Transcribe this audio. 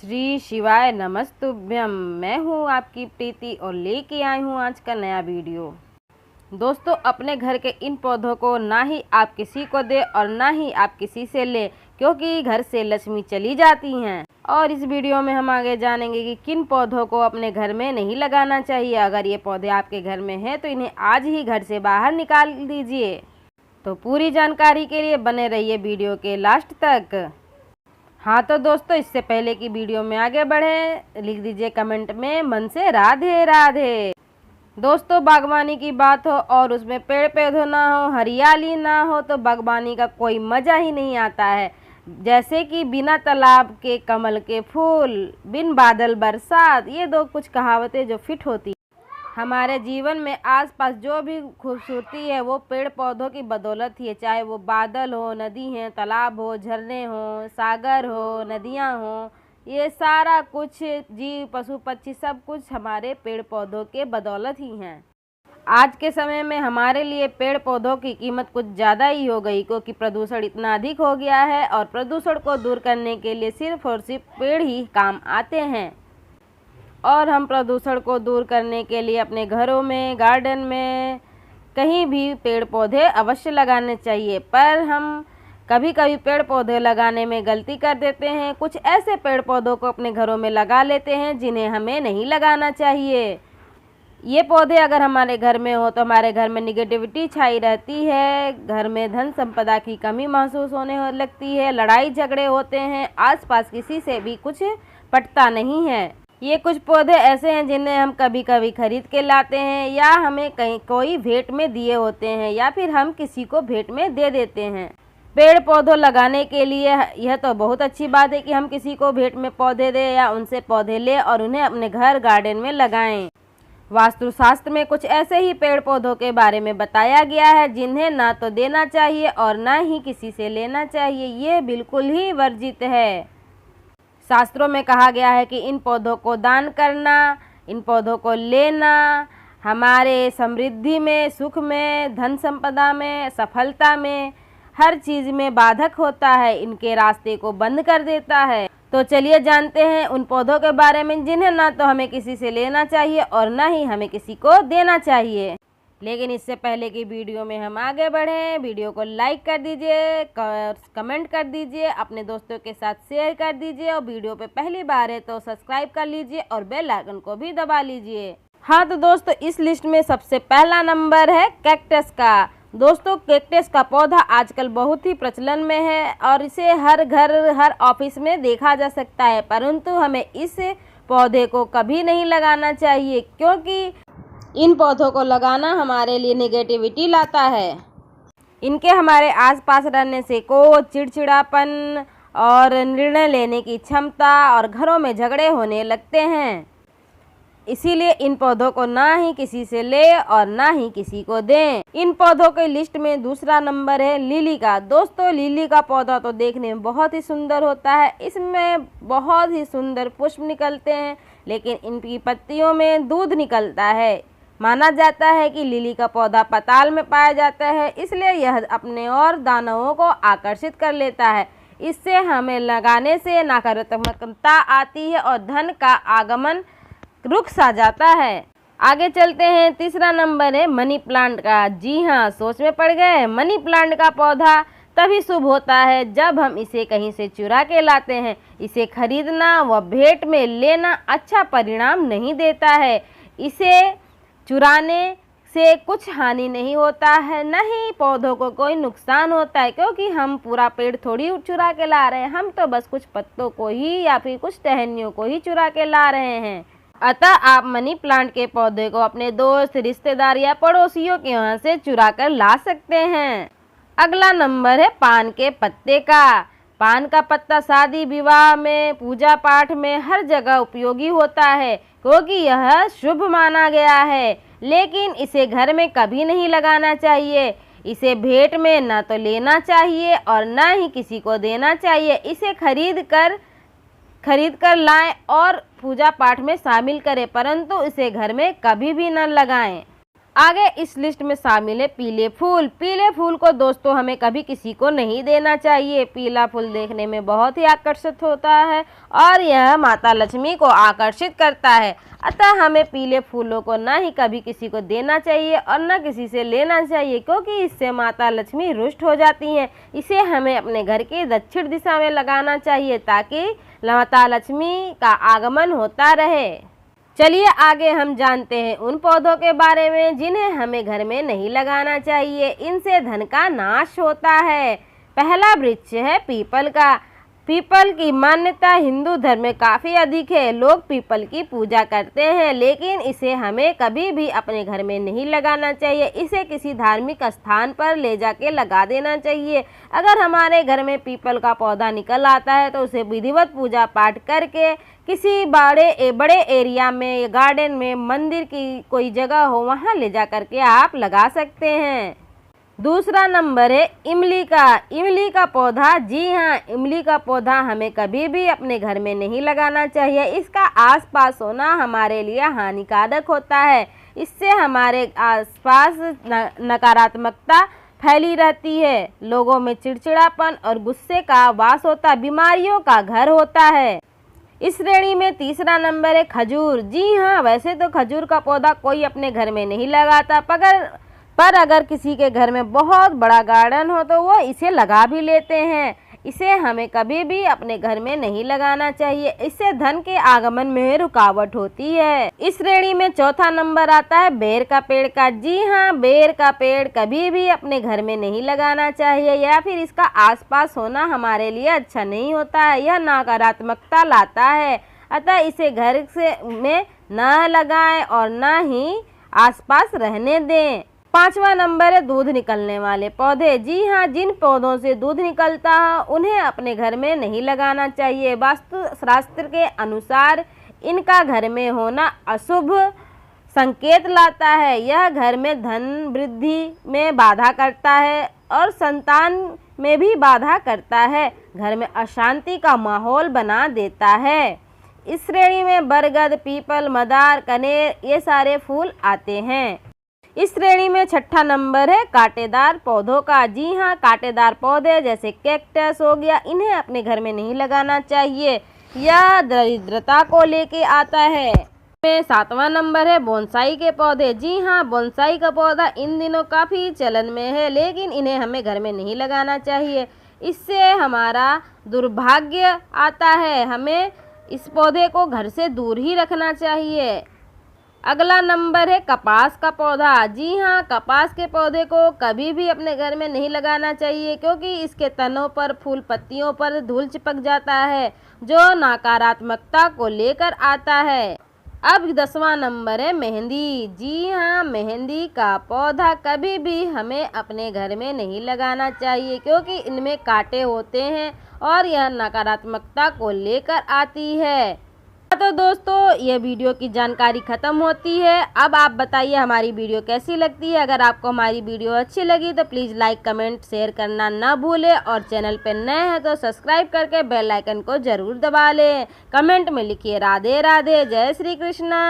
श्री शिवाय नमस्तुभ्यम। मैं हूँ आपकी प्रीति और लेके आई हूँ आज का नया वीडियो। दोस्तों, अपने घर के इन पौधों को ना ही आप किसी को दे और ना ही आप किसी से ले, क्योंकि घर से लक्ष्मी चली जाती हैं। और इस वीडियो में हम आगे जानेंगे कि किन पौधों को अपने घर में नहीं लगाना चाहिए। अगर ये पौधे आपके घर में हैं तो इन्हें आज ही घर से बाहर निकाल दीजिए। तो पूरी जानकारी के लिए बने रहिए वीडियो के लास्ट तक। हाँ तो दोस्तों, इससे पहले कि वीडियो में आगे बढ़े, लिख दीजिए कमेंट में मन से राधे राधे। दोस्तों, बागवानी की बात हो और उसमें पेड़ पौधे ना हो, हरियाली ना हो तो बागवानी का कोई मज़ा ही नहीं आता है। जैसे कि बिना तालाब के कमल के फूल, बिन बादल बरसात, ये दो कुछ कहावतें जो फिट होती हमारे जीवन में। आसपास जो भी खूबसूरती है वो पेड़ पौधों की बदौलत ही है। चाहे वो बादल हो, नदी है, तालाब हो, झरने हो, सागर हो, नदियाँ हो, ये सारा कुछ जीव पशु पक्षी सब कुछ हमारे पेड़ पौधों के बदौलत ही हैं। आज के समय में हमारे लिए पेड़ पौधों की कीमत कुछ ज़्यादा ही हो गई, क्योंकि प्रदूषण इतना अधिक हो गया है और प्रदूषण को दूर करने के लिए सिर्फ और सिर्फ पेड़ ही काम आते हैं। और हम प्रदूषण को दूर करने के लिए अपने घरों में, गार्डन में, कहीं भी पेड़ पौधे अवश्य लगाने चाहिए। पर हम कभी कभी पेड़ पौधे लगाने में गलती कर देते हैं। कुछ ऐसे पेड़ पौधों को अपने घरों में लगा लेते हैं जिन्हें हमें नहीं लगाना चाहिए। ये पौधे अगर हमारे घर में हो तो हमारे घर में निगेटिविटी छाई रहती है, घर में धन संपदा की कमी महसूस होने लगती है, लड़ाई झगड़े होते हैं, आसपास किसी से भी कुछ पटता नहीं है। ये कुछ पौधे ऐसे हैं जिन्हें हम कभी कभी खरीद के लाते हैं, या हमें कहीं कोई भेंट में दिए होते हैं, या फिर हम किसी को भेंट में दे देते हैं। पेड़ पौधों लगाने के लिए यह तो बहुत अच्छी बात है कि हम किसी को भेंट में पौधे दें या उनसे पौधे लें और उन्हें अपने घर गार्डन में लगाएं। वास्तुशास्त्र में कुछ ऐसे ही पेड़ पौधों के बारे में बताया गया है जिन्हें ना तो देना चाहिए और ना ही किसी से लेना चाहिए। ये बिल्कुल ही वर्जित है। शास्त्रों में कहा गया है कि इन पौधों को दान करना, इन पौधों को लेना हमारे समृद्धि में, सुख में, धन संपदा में, सफलता में, हर चीज़ में बाधक होता है, इनके रास्ते को बंद कर देता है। तो चलिए जानते हैं उन पौधों के बारे में जिन्हें ना तो हमें किसी से लेना चाहिए और ना ही हमें किसी को देना चाहिए। लेकिन इससे पहले कि वीडियो में हम आगे बढ़ें, वीडियो को लाइक कर दीजिए, कमेंट कर दीजिए, अपने दोस्तों के साथ शेयर कर दीजिए और वीडियो पे पहली बार है तो सब्सक्राइब कर लीजिए और बेल आइकन को भी दबा लीजिए। हाँ तो दोस्तों, इस लिस्ट में सबसे पहला नंबर है कैक्टस का। दोस्तों, कैक्टस का पौधा आजकल बहुत ही प्रचलन में है और इसे हर घर, हर ऑफिस में देखा जा सकता है, परंतु हमें इस पौधे को कभी नहीं लगाना चाहिए, क्योंकि इन पौधों को लगाना हमारे लिए नेगेटिविटी लाता है। इनके हमारे आसपास रहने से क्रोध, चिड़चिड़ापन और निर्णय लेने की क्षमता और घरों में झगड़े होने लगते हैं। इसीलिए इन पौधों को ना ही किसी से ले और ना ही किसी को दें। इन पौधों के लिस्ट में दूसरा नंबर है लिली का। दोस्तों, लिली का पौधा तो देखने में बहुत ही सुंदर होता है, इसमें बहुत ही सुंदर पुष्प निकलते हैं, लेकिन इनकी पत्तियों में दूध निकलता है। माना जाता है कि लिली का पौधा पाताल में पाया जाता है, इसलिए यह अपने और दानवों को आकर्षित कर लेता है। इससे हमें लगाने से नकारात्मकता आती है और धन का आगमन रुक सा जाता है। आगे चलते हैं, तीसरा नंबर है मनी प्लांट का। जी हाँ, सोच में पड़ गए। मनी प्लांट का पौधा तभी शुभ होता है जब हम इसे कहीं से चुरा के लाते हैं। इसे खरीदना व भेंट में लेना अच्छा परिणाम नहीं देता है। इसे चुराने से कुछ हानि नहीं होता है, न ही पौधों को कोई नुकसान होता है, क्योंकि हम पूरा पेड़ थोड़ी चुरा के ला रहे हैं, हम तो बस कुछ पत्तों को ही या फिर कुछ टहनियों को ही चुरा के ला रहे हैं। अतः आप मनी प्लांट के पौधे को अपने दोस्त, रिश्तेदार या पड़ोसियों के यहाँ से चुरा कर ला सकते हैं। अगला नंबर है पान के पत्ते का। पान का पत्ता शादी विवाह में, पूजा पाठ में हर जगह उपयोगी होता है, क्योंकि यह शुभ माना गया है। लेकिन इसे घर में कभी नहीं लगाना चाहिए। इसे भेंट में ना तो लेना चाहिए और ना ही किसी को देना चाहिए। इसे खरीद कर लाएं और पूजा पाठ में शामिल करें, परंतु इसे घर में कभी भी न लगाएं। आगे इस लिस्ट में शामिल है पीले फूल। पीले फूल को दोस्तों हमें कभी किसी को नहीं देना चाहिए। पीला फूल देखने में बहुत ही आकर्षित होता है और यह माता लक्ष्मी को आकर्षित करता है। अतः हमें पीले फूलों को ना ही कभी किसी को देना चाहिए और न किसी से लेना चाहिए, क्योंकि इससे माता लक्ष्मी रुष्ट हो जाती हैं। इसे हमें अपने घर की दक्षिण दिशा में लगाना चाहिए ताकि माता लक्ष्मी का आगमन होता रहे। चलिए आगे हम जानते हैं उन पौधों के बारे में जिन्हें हमें घर में नहीं लगाना चाहिए। इनसे धन का नाश होता है। पहला वृक्ष है पीपल का। पीपल की मान्यता हिंदू धर्म में काफ़ी अधिक है। लोग पीपल की पूजा करते हैं, लेकिन इसे हमें कभी भी अपने घर में नहीं लगाना चाहिए। इसे किसी धार्मिक स्थान पर ले जाके लगा देना चाहिए। अगर हमारे घर में पीपल का पौधा निकल आता है तो उसे विधिवत पूजा पाठ करके किसी बड़े एरिया में, गार्डन में, मंदिर की कोई जगह हो, वहाँ ले जा करके आप लगा सकते हैं। दूसरा नंबर है इमली का। इमली का पौधा, जी हाँ, इमली का पौधा हमें कभी भी अपने घर में नहीं लगाना चाहिए। इसका आसपास होना हमारे लिए हानिकारक होता है। इससे हमारे आसपास नकारात्मकता फैली रहती है। लोगों में चिड़चिड़ापन और गुस्से का वास होता है, बीमारियों का घर होता है। इस श्रेणी में तीसरा नंबर है खजूर। जी हाँ, वैसे तो खजूर का पौधा कोई अपने घर में नहीं लगाता, पर अगर किसी के घर में बहुत बड़ा गार्डन हो तो वो इसे लगा भी लेते हैं। इसे हमें कभी भी अपने घर में नहीं लगाना चाहिए। इससे धन के आगमन में रुकावट होती है। इस श्रेणी में चौथा नंबर आता है बेर का पेड़ का। जी हाँ, बेर का पेड़ कभी भी अपने घर में नहीं लगाना चाहिए या फिर इसका आसपास होना हमारे लिए अच्छा नहीं होता है। यह नकारात्मकता लाता है, अतः इसे घर में न लगाएं और न ही आसपास रहने दें। पांचवा नंबर है दूध निकलने वाले पौधे। जी हाँ, जिन पौधों से दूध निकलता है उन्हें अपने घर में नहीं लगाना चाहिए। वास्तु शास्त्र के अनुसार इनका घर में होना अशुभ संकेत लाता है। यह घर में धन वृद्धि में बाधा करता है और संतान में भी बाधा करता है। घर में अशांति का माहौल बना देता है। इस श्रेणी में बरगद, पीपल, मदार, कनेर ये सारे फूल आते हैं। इस श्रेणी में छठा नंबर है कांटेदार पौधों का। जी हाँ, कांटेदार पौधे जैसे कैक्टस हो गया, इन्हें अपने घर में नहीं लगाना चाहिए। यह दरिद्रता को लेके आता है। में सातवां नंबर है बोनसाई के पौधे। जी हाँ, बोनसाई का पौधा इन दिनों काफ़ी चलन में है, लेकिन इन्हें हमें घर में नहीं लगाना चाहिए। इससे हमारा दुर्भाग्य आता है। हमें इस पौधे को घर से दूर ही रखना चाहिए। अगला नंबर है कपास का पौधा। जी हाँ, कपास के पौधे को कभी भी अपने घर में नहीं लगाना चाहिए, क्योंकि इसके तनों पर, फूल पत्तियों पर धूल चिपक जाता है जो नकारात्मकता को लेकर आता है। अब 10वां नंबर है मेहंदी। जी हाँ, मेहंदी का पौधा कभी भी हमें अपने घर में नहीं लगाना चाहिए, क्योंकि इनमें कांटे होते हैं और यह नकारात्मकता को लेकर आती है। तो दोस्तों, ये वीडियो की जानकारी ख़त्म होती है। अब आप बताइए हमारी वीडियो कैसी लगती है। अगर आपको हमारी वीडियो अच्छी लगी तो प्लीज़ लाइक, कमेंट, शेयर करना ना भूलें और चैनल पर नए हैं तो सब्सक्राइब करके बेल आइकन को ज़रूर दबा लें। कमेंट में लिखिए राधे राधे, जय श्री कृष्णा।